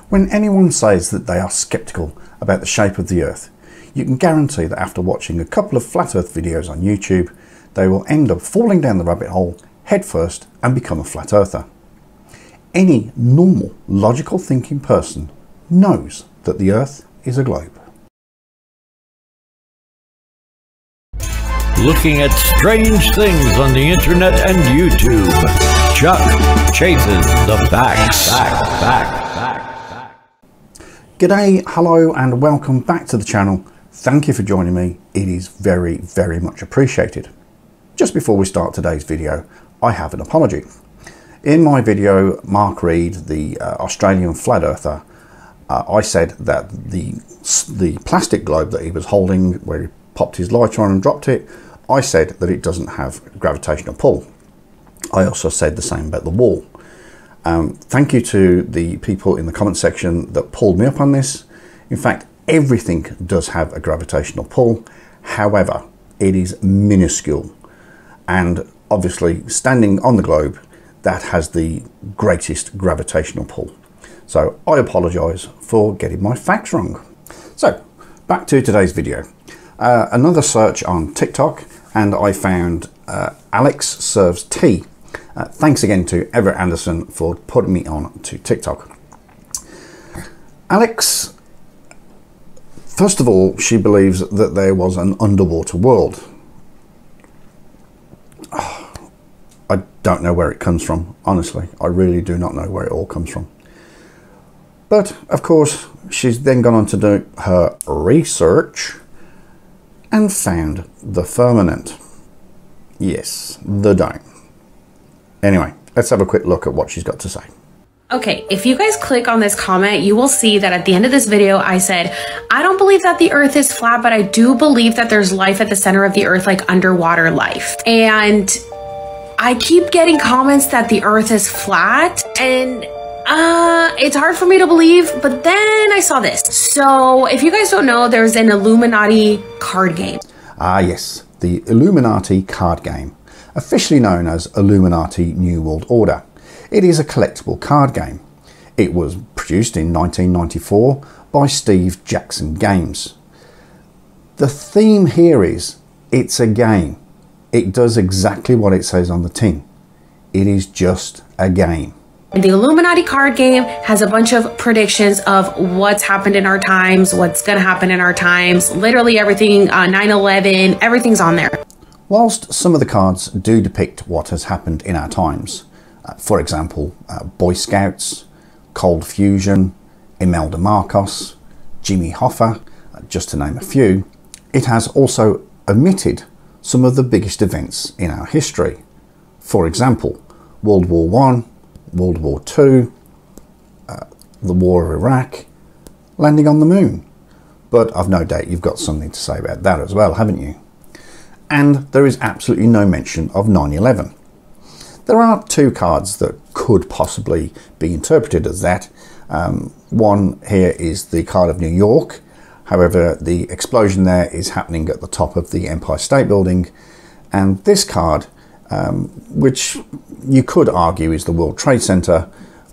When anyone says that they are skeptical about the shape of the Earth, you can guarantee that after watching a couple of flat Earth videos on YouTube, they will end up falling down the rabbit hole headfirst and become a flat earther. Any normal, logical thinking person knows that the Earth is a globe. Looking at strange things on the internet and YouTube. Chuck chases the facts. G'day, hello and welcome back to the channel. Thank you for joining me. It is very, very much appreciated. Just before we start today's video, I have an apology. In my video, Mark Reed, the Australian flat earther, I said that the plastic globe that he was holding, where he popped his lighter on and dropped it, I said that it doesn't have gravitational pull. I also said the same about the wall. Thank you to the people in the comment section that pulled me up on this. In fact, everything does have a gravitational pull. However, it is minuscule. And obviously, standing on the globe, that has the greatest gravitational pull. So I apologise for getting my facts wrong. So back to today's video. Another search on TikTok, and I found Alex Serves Tea. Thanks again to Everett Anderson for putting me on to TikTok. Alex, first of all, she believes that there was an underwater world. I don't know where it comes from, honestly. I really do not know where it all comes from. But, of course, she's then gone on to do her research and found the firmament. Yes, the dome. Anyway, let's have a quick look at what she's got to say. Okay, if you guys click on this comment, you will see that at the end of this video, I said, I don't believe that the Earth is flat, but I do believe that there's life at the center of the Earth, like underwater life. And I keep getting comments that the Earth is flat, and it's hard for me to believe, but then I saw this. So if you guys don't know, there's an Illuminati card game. Ah, yes, the Illuminati Card Game, officially known as Illuminati New World Order. It is a collectible card game. It was produced in 1994 by Steve Jackson Games. The theme here is, it's a game. It does exactly what it says on the tin. It is just a game. The Illuminati card game has a bunch of predictions of what's happened in our times, what's going to happen in our times, literally everything, 9/11, everything's on there. Whilst some of the cards do depict what has happened in our times, for example, Boy Scouts, Cold Fusion, Imelda Marcos, Jimmy Hoffa, just to name a few, it has also omitted some of the biggest events in our history. For example, World War I, World War II, the War of Iraq, landing on the moon. But I've no doubt you've got something to say about that as well, haven't you? And there is absolutely no mention of 9/11. There are two cards that could possibly be interpreted as that. One here is the card of New York. However, the explosion there is happening at the top of the Empire State Building. And this card, which you could argue is the World Trade Center,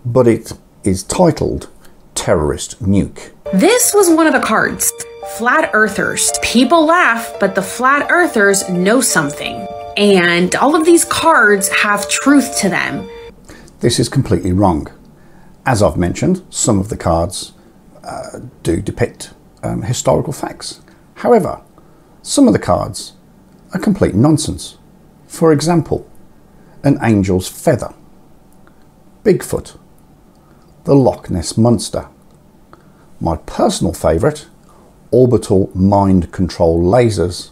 but it is titled Terrorist Nuke. This was one of the cards. Flat Earthers. People laugh, but the Flat Earthers know something. And all of these cards have truth to them. This is completely wrong. As I've mentioned, some of the cards do depict historical facts. However, some of the cards are complete nonsense. For example, an angel's feather, Bigfoot, the Loch Ness Monster, my personal favourite, orbital mind control lasers,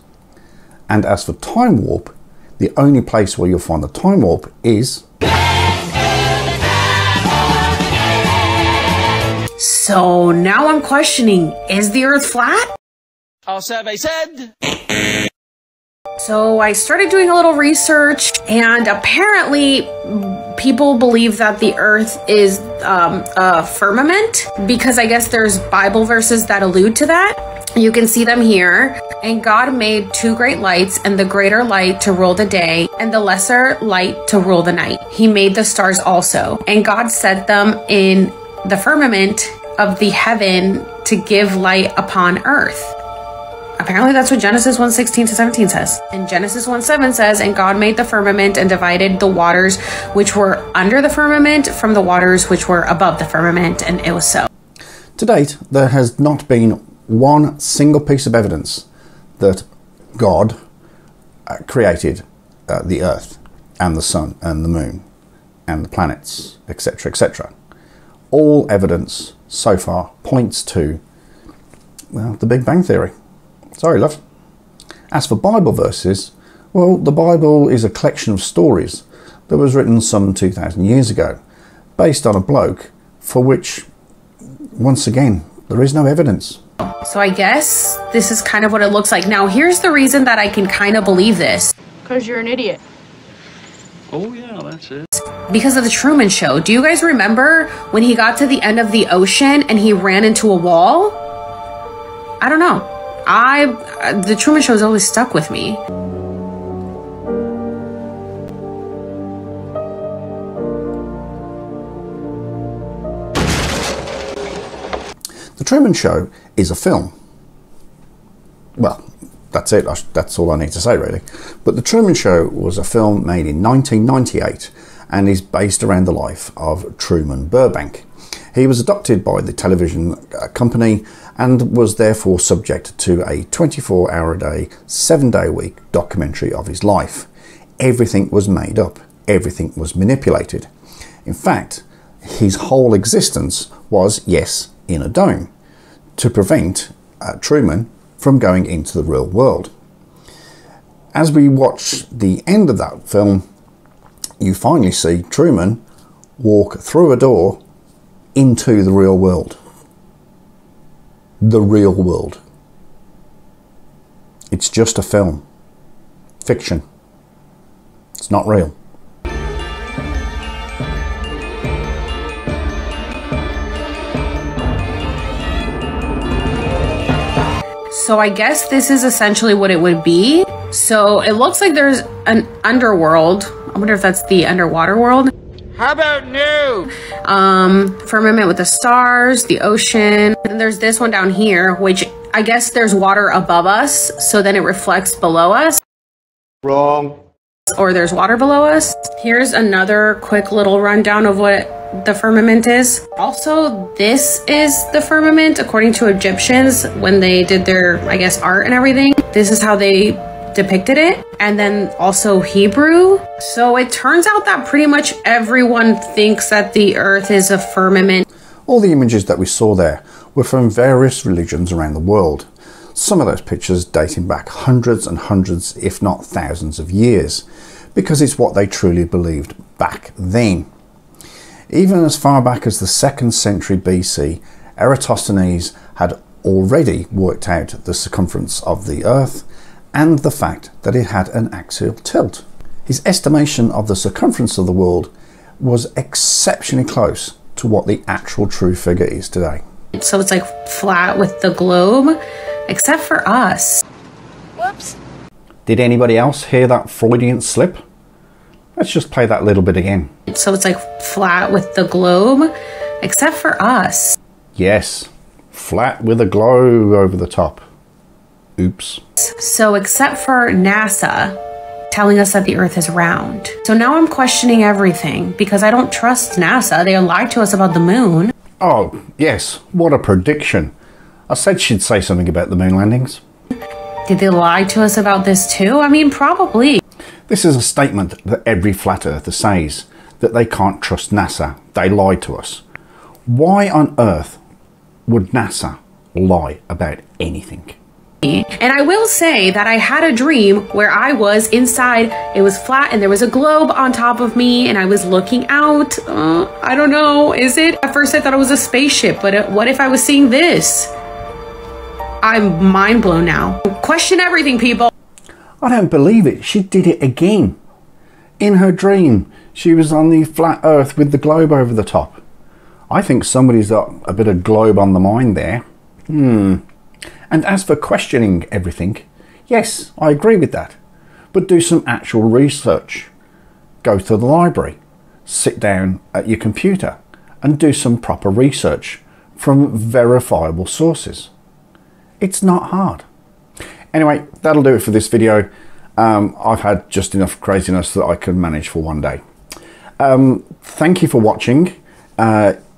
and as for time warp, the only place where you'll find the time warp is... So now I'm questioning, is the Earth flat? Our survey said... So I started doing a little research, and apparently people believe that the Earth is a firmament, because I guess there's Bible verses that allude to that. You can see them here. And God made two great lights, and the greater light to rule the day, and the lesser light to rule the night. He made the stars also, and God set them in the firmament of the heaven to give light upon earth. Apparently that's what Genesis 1:16-17 says. And Genesis 1:7 says, and God made the firmament and divided the waters which were under the firmament from the waters which were above the firmament, and it was so. To date, there has not been one single piece of evidence that God created the earth and the sun and the moon and the planets, etc., etc. All evidence so far points to, well, the Big Bang Theory. Sorry, love. As for Bible verses, well, the Bible is a collection of stories that was written some 2,000 years ago, based on a bloke for which, once again, there is no evidence. So I guess this is kind of what it looks like. Now, here's the reason that I can kind of believe this. Because you're an idiot. Oh, yeah, that's it. Because of the Truman Show. Do you guys remember when he got to the end of the ocean and he ran into a wall? I don't know. The Truman Show has always stuck with me. The Truman Show is a film. Well, that's it. That's all I need to say, really. But The Truman Show was a film made in 1998 and is based around the life of Truman Burbank. He was adopted by the television company and was therefore subject to a 24-hour-a-day, 7-day-a-week documentary of his life. Everything was made up. Everything was manipulated. In fact, his whole existence was, yes, in a dome, to prevent Truman from going into the real world. As we watch the end of that film, you finally see Truman walk through a door into the real world. The real world. It's just a film. Fiction. It's not real. So I guess this is essentially what it would be. So it looks like there's an underworld. I wonder if that's the underwater world. How about new? Firmament with the stars, the ocean. And there's this one down here, which I guess there's water above us. So then it reflects below us. Wrong. Or there's water below us. Here's another quick little rundown of what the firmament is. Also, this is the firmament according to Egyptians when they did their, I guess, art and everything. This is how they depicted it. And then also Hebrew. So it turns out that pretty much everyone thinks that the earth is a firmament. All the images that we saw there were from various religions around the world. Some of those pictures dating back hundreds and hundreds, if not thousands of years, because it's what they truly believed back then. Even as far back as the 2nd century BC, Eratosthenes had already worked out the circumference of the earth and the fact that it had an axial tilt. His estimation of the circumference of the world was exceptionally close to what the actual true figure is today. So it's like flat with the globe, except for us. Whoops. Did anybody else hear that Freudian slip? Let's just play that little bit again. So it's like flat with the globe, except for us. Yes, flat with a globe over the top. Oops. So except for NASA telling us that the earth is round. So now I'm questioning everything because I don't trust NASA. They lied to us about the moon. Oh, yes, what a prediction. I said she'd say something about the moon landings. Did they lie to us about this too? I mean, probably. This is a statement that every flat earther says, that they can't trust NASA. They lied to us. Why on earth would NASA lie about anything? And I will say that I had a dream where I was inside, it was flat and there was a globe on top of me and I was looking out. I don't know, is it? At first I thought it was a spaceship, but what if I was seeing this? I'm mind blown now. Question everything, people. I don't believe it. She did it again. In her dream, she was on the flat earth with the globe over the top. I think somebody's got a bit of globe on the mind there. And as for questioning everything, yes, I agree with that. But do some actual research. Go to the library, sit down at your computer and do some proper research from verifiable sources. It's not hard. Anyway, that'll do it for this video. I've had just enough craziness that I can manage for one day. Thank you for watching.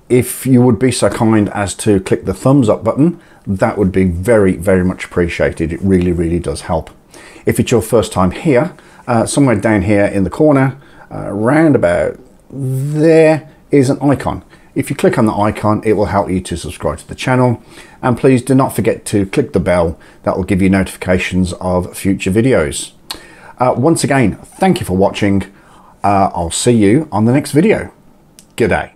If you would be so kind as to click the thumbs up button, that would be very, very much appreciated. It really, really does help. If it's your first time here, somewhere down here in the corner, round about there is an icon. If you click on the icon, it will help you to subscribe to the channel. And please do not forget to click the bell. That will give you notifications of future videos. Once again, thank you for watching. I'll see you on the next video. Good day.